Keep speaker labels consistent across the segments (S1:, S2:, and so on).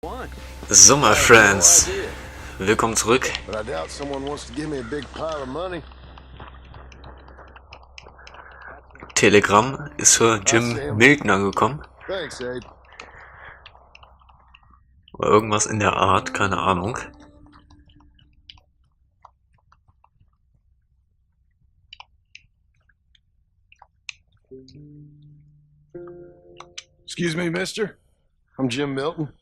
S1: So, my friends, willkommen zurück. Telegramm ist für Jim Milton angekommen. Oder irgendwas in der Art, keine Ahnung.
S2: Excuse me, mister. I'm Jim Milton.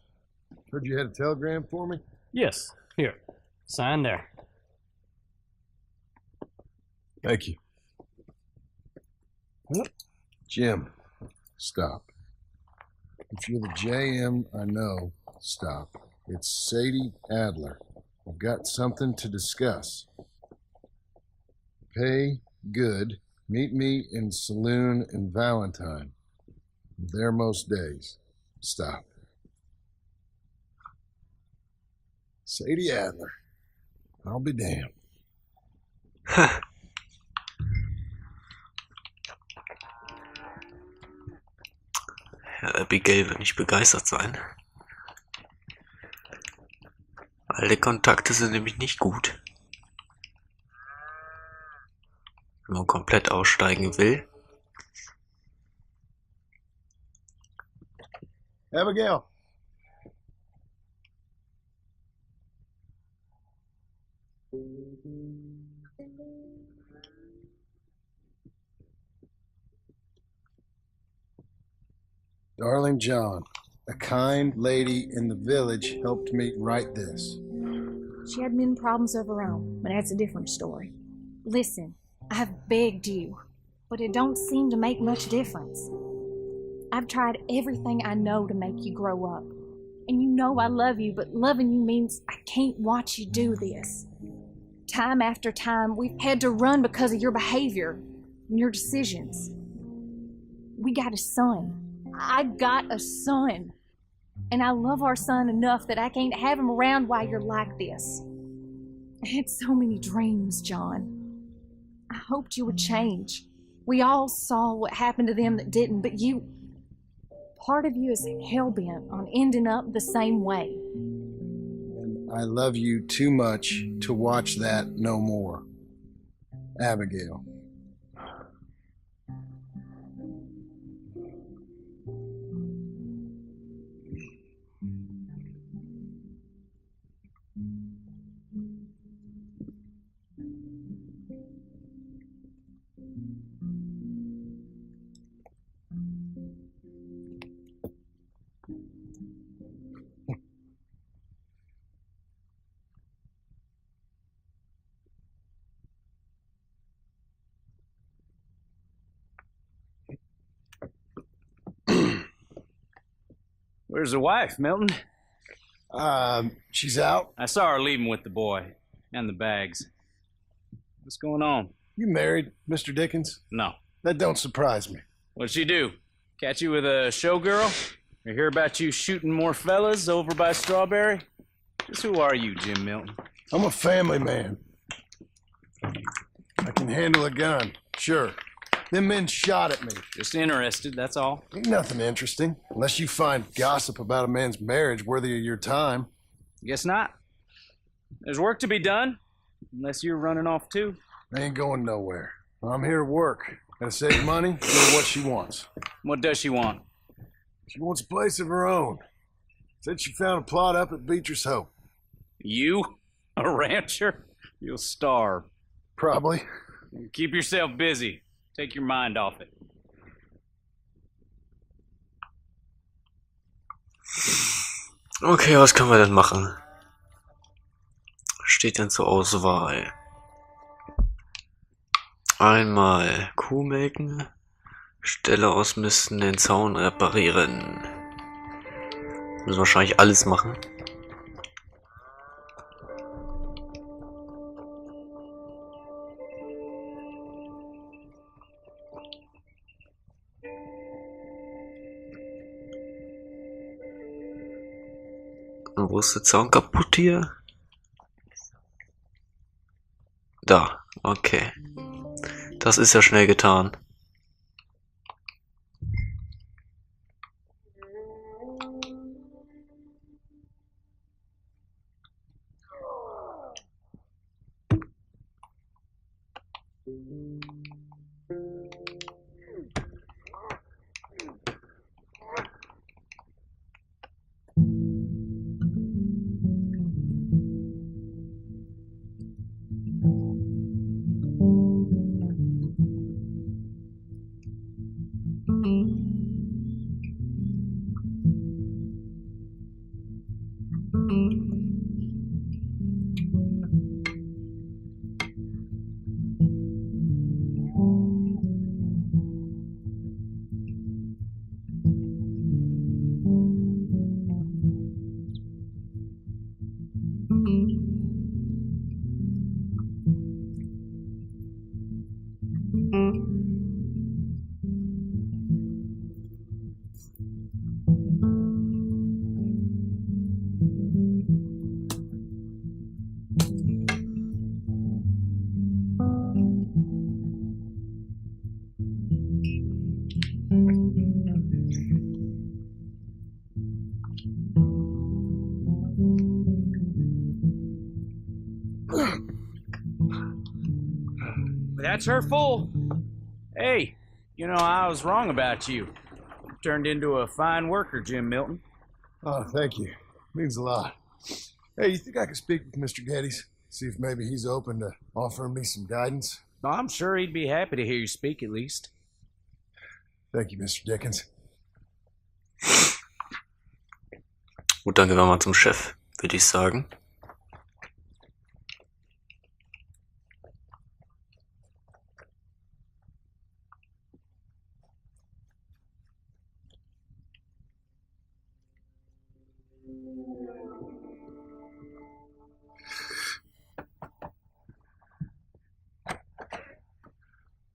S2: Heard you had a telegram for me?
S3: Yes. Here. Sign there.
S2: Thank you. Jim, stop. If you're the JM I know, stop. It's Sadie Adler. I've got something to discuss. Pay good. Meet me in saloon in Valentine. I'm there most days. Stop. Sadie Adler. I'll be damned.
S1: Ja, Abigail wird nicht begeistert sein. Alle Kontakte sind nämlich nicht gut. Wenn man komplett aussteigen will.
S2: Abigail. Darling John, a kind lady in the village helped me write this.
S4: She had many problems of her own, but that's a different story. Listen, I've begged you, but it don't seem to make much difference. I've tried everything I know to make you grow up. And you know I love you, but loving you means I can't watch you do this. Time after time, we've had to run because of your behavior and your decisions. We got a son. I got a son. And I love our son enough that I can't have him around while you're like this. I had so many dreams, John. I hoped you would change. We all saw what happened to them that didn't, but you... Part of you is hell-bent on ending up the same way.
S2: And I love you too much to watch that no more. Abigail.
S3: Where's the wife, Milton?
S2: She's out.
S3: I saw her leaving with the boy and the bags. What's going on?
S2: You married, Mr. Dickens?
S3: No.
S2: That don't surprise me.
S3: What'd she do? Catch you with a showgirl? Or hear about you shooting more fellas over by Strawberry? Just who are you, Jim Milton?
S2: I'm a family man. I can handle a gun, sure. Them men shot at me.
S3: Just interested, that's all.
S2: Ain't nothing interesting, unless you find gossip about a man's marriage worthy of your time.
S3: Guess not. There's work to be done, unless you're running off too.
S2: I ain't going nowhere. I'm here to work. Gotta save money, get her what she wants.
S3: What does she want?
S2: She wants a place of her own. Said she found a plot up at Beecher's Hope.
S3: You? A rancher? You'll starve.
S2: Probably.
S3: Keep yourself busy. Take your mind off it.
S1: Okay, was können wir denn machen? Steht denn zur Auswahl? Einmal Kuh melken, Ställe ausmisten, den Zaun reparieren. Müssen wahrscheinlich alles machen. Und wo ist der Zaun kaputt hier? Da, okay. Das ist ja schnell getan.
S3: That's her full. Hey, you know, I was wrong about you. Turned into a fine worker, Jim Milton.
S2: Oh, thank you. Means a lot. Hey, you think I could speak with Mr. Geddes? See if maybe he's open to offering me some guidance?
S3: I'm sure he'd be happy to hear you speak, at least.
S2: Thank you, Mr. Dickens.
S1: Gut, dann gehen wir mal zum Chef, würde ich sagen.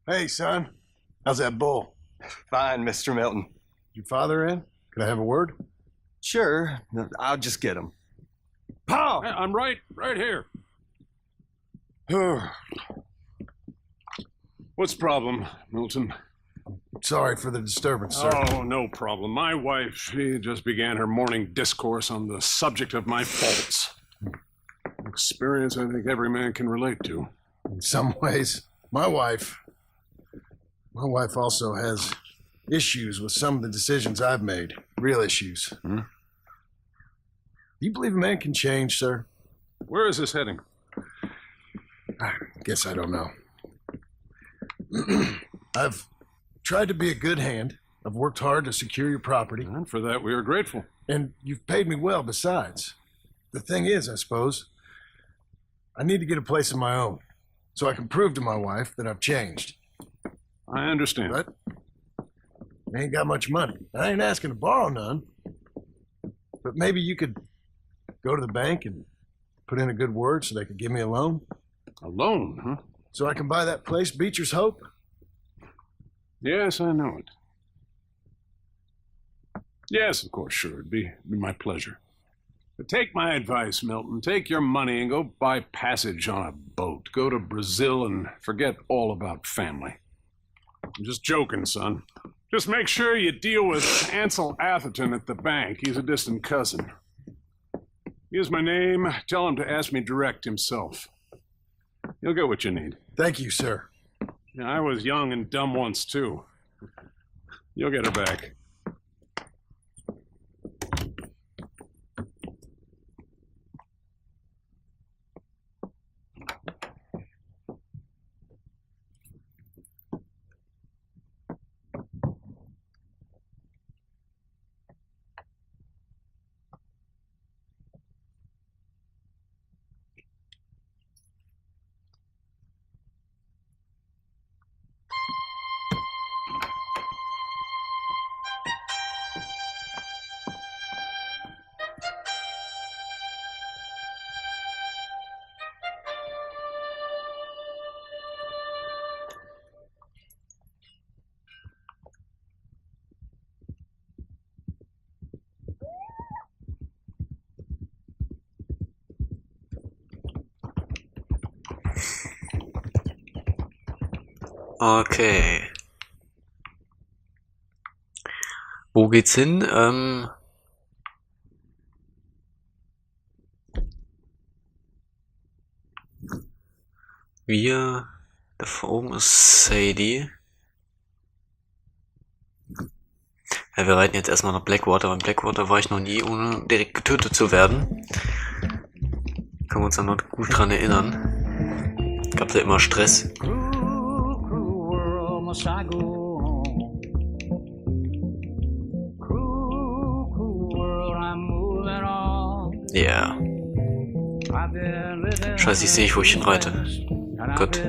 S2: Hey, son. How's that bull?
S5: Fine, Mr. Milton.
S2: Your father in? Can I have a word?
S5: Sure, I'll just get him.
S2: Paul!
S6: I'm right here. What's the problem, Milton?
S2: Sorry for the disturbance, sir.
S6: Oh, no problem. My wife, she just began her morning discourse on the subject of my faults. Experience I think every man can relate to.
S2: In some ways, my wife also has issues with some of the decisions I've made. Real issues.
S6: Hmm?
S2: Do you believe a man can change, sir?
S6: Where is this heading?
S2: I guess I don't know. I've tried to be a good hand. I've worked hard to secure your property.
S6: And for that, we are grateful.
S2: And you've paid me well besides. The thing is, I suppose, I need to get a place of my own so I can prove to my wife that I've changed.
S6: I understand.
S2: But I ain't got much money. I ain't asking to borrow none. But maybe you could go to the bank and put in a good word so they could give me a loan.
S6: A loan, huh?
S2: So I can buy that place, Beecher's Hope?
S6: Yes, I know it. Yes, of course, sure. It'd be my pleasure. But take my advice, Milton. Take your money and go buy passage on a boat. Go to Brazil and forget all about family. I'm just joking, son. Just make sure you deal with Ansel Atherton at the bank. He's a distant cousin. Here's my name. Tell him to ask me direct himself. You'll get what you need.
S2: Thank you, sir.
S6: Yeah, I was young and dumb once, too. You'll get her back.
S1: Okay. Wo geht's hin? Da oben ist Sadie. Ja, wir reiten jetzt erstmal nach Blackwater. Bei Blackwater war ich noch nie, ohne direkt getötet zu werden. Können wir uns dann noch gut dran erinnern. Gab da immer Stress.
S7: Must I go on? Cruel world, I'm moving on.
S1: Ja.
S7: Yeah.
S1: Scheiße, ich sehe nicht, wo ich hinreite. Gut.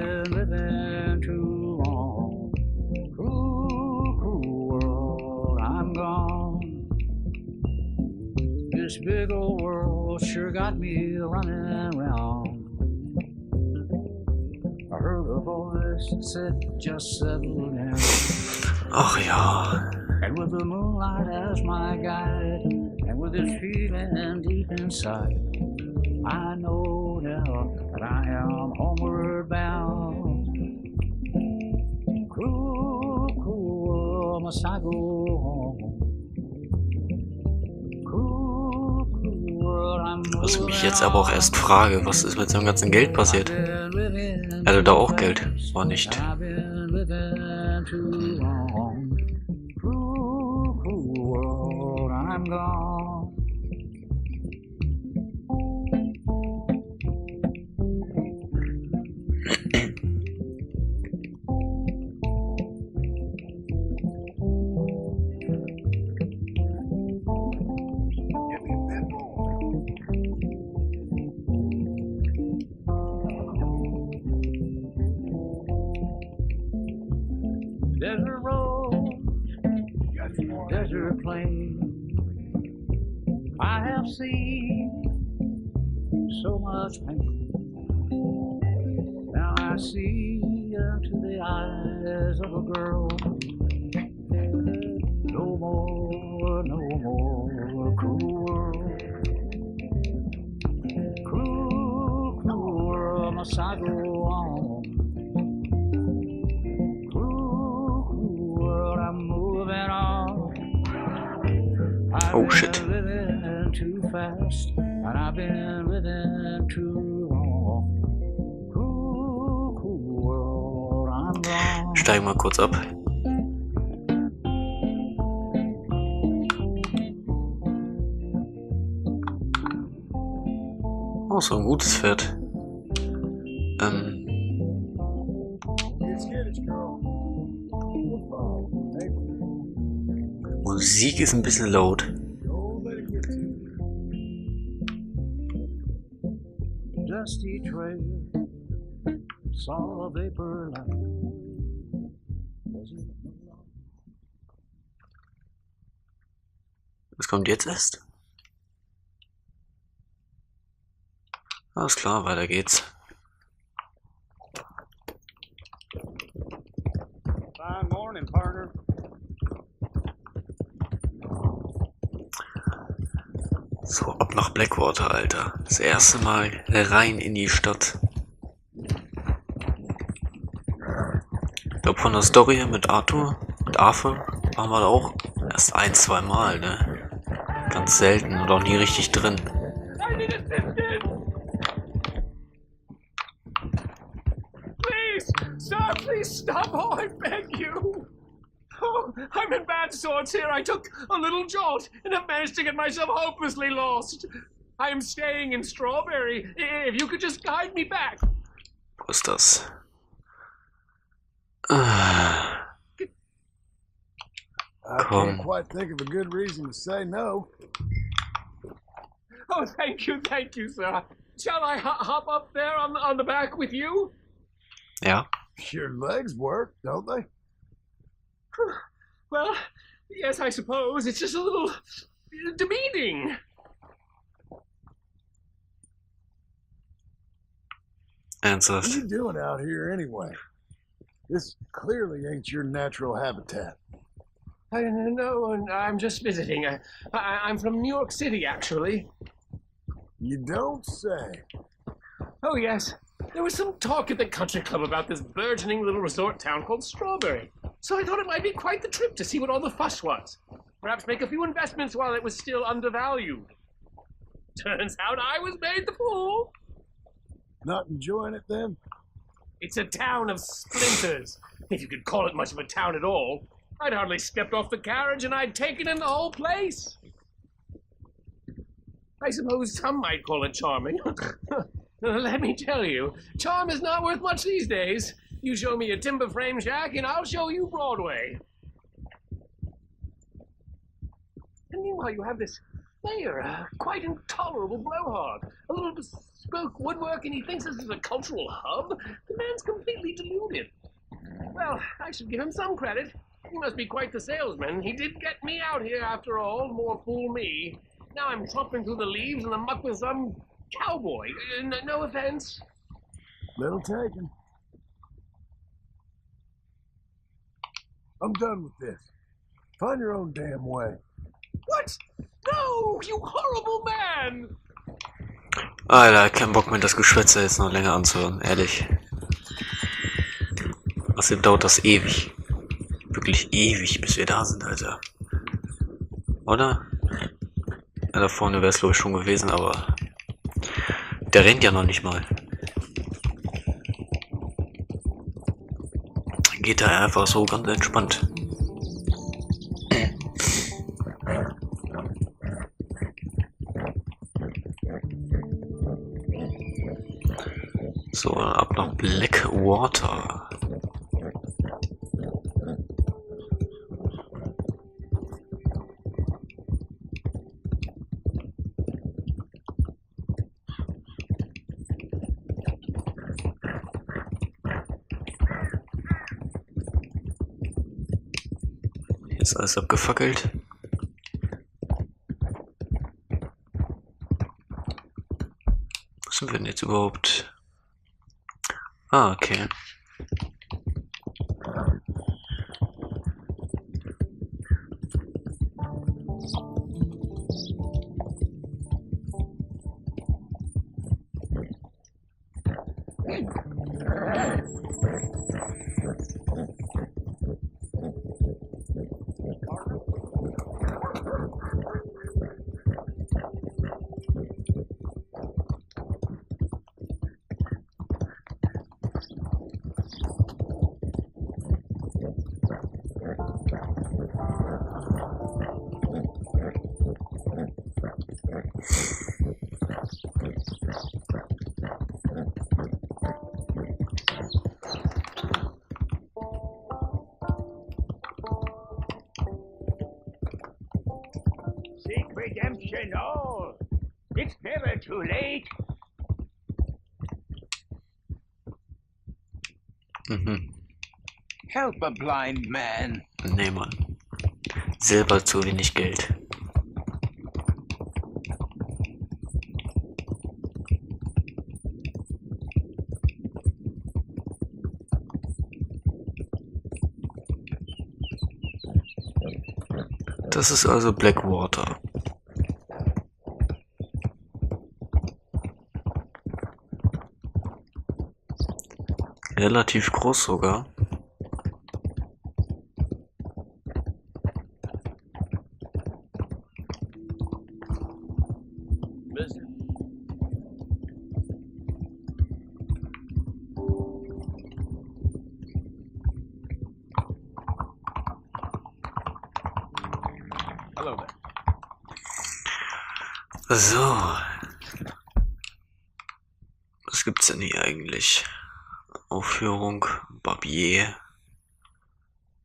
S7: This big old world sure got me running around. I heard a voice that said, just settle down.
S1: Ach ja.
S7: And with the moonlight as my guide, And with this feeling deep inside, I know now that I am homeward bound. Cruel, cruel, must I go home? Cruel, cruel, I'm
S1: Was ich mich jetzt aber auch erst frage, was ist mit seinem ganzen Geld passiert? Er hatte da auch Geld, war nicht.
S7: I'm gone. Desert road, desert plain. I have seen so much pain. Now I see into the eyes of a girl. No more, no more cruel world. Cruel, cruel world, must I go on? Cruel, cruel world, I'm moving on.
S1: Oh shit.
S7: Too fast, and I've been living too long. Cool, cool world, I'm gone.
S1: Steigen wir kurz ab. Oh, so ein gutes Pferd. Musik ist ein bisschen laut.
S7: Dusty trail, saw a vapor line. Was it?
S1: Was kommt jetzt erst? Alles klar, weiter geht's.
S3: Fine morning, partner.
S1: So, ab nach Blackwater, Alter. Das erste Mal rein in die Stadt. Ich glaube, von der Story her mit Arthur, mit Arthur, waren wir da auch erst 1-2 Mal, ne? Ganz selten und auch nie richtig drin.
S8: Please stop, oh, I beg you. Oh, I'm in bad sorts here. I took a little jolt and have managed to get myself hopelessly lost. I am staying in Strawberry. If you could just guide me back.
S1: Wo ist das?
S2: I can't quite think of a good reason to say no.
S8: Oh, thank you, sir. Shall I hop up there on the back with you?
S1: Ja.
S2: Your legs work, don't they?
S8: Well, yes, I suppose. It's just a little demeaning.
S2: What
S1: Ernsthaft.
S2: are you doing out here anyway? This clearly ain't your natural habitat.
S8: I know, I'm just visiting. I'm from New York City, actually.
S2: You don't say.
S8: Oh, yes. There was some talk at the country club about this burgeoning little resort town called Strawberry. So I thought it might be quite the trip to see what all the fuss was. Perhaps make a few investments while it was still undervalued. Turns out I was made the fool.
S2: Not enjoying it then?
S8: It's a town of splinters, if you could call it much of a town at all. I'd hardly stepped off the carriage and I'd taken in the whole place. I suppose some might call it charming. Let me tell you, charm is not worth much these days. You show me a timber frame shack and I'll show you Broadway. And meanwhile you have this mayor, quite intolerable blowhard. A little bespoke woodwork and he thinks this is a cultural hub? The man's completely deluded. Well, I should give him some credit. He must be quite the salesman. He did get me out here after all, more fool me. Now I'm tromping through the leaves and the muck with some cowboy. No offense.
S2: Little taken. I'm done with this. Find your own damn way.
S8: What? No, you horrible man!
S1: Alter, kein Bock mehr, das Geschwätze jetzt noch länger anzuhören, ehrlich. Außerdem dauert das ewig. Wirklich ewig, bis wir da sind, Alter. Oder? Ja, da vorne wäre es glaube ich schon gewesen, aber der rennt ja noch nicht mal. Geht da einfach so ganz entspannt. So, ab nach Blackwater. Hier ist alles abgefackelt. Wo sind wir denn jetzt überhaupt? Ah, okay.
S7: Seek redemption all. It's never too late.
S1: Mhm.
S7: Help a blind man.
S1: Nee, Mann. Selber zu wenig Geld. Das ist also Blackwater. Relativ groß sogar.
S3: Hello there.
S1: So. Was gibt's denn hier eigentlich? Aufführung, Barbier,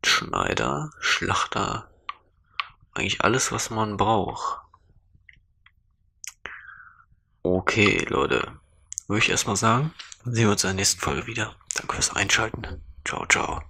S1: Schneider, Schlachter. Eigentlich alles, was man braucht. Okay, Leute. Würde ich erstmal sagen, sehen wir uns in der nächsten Folge wieder. Danke fürs Einschalten. Ciao, ciao.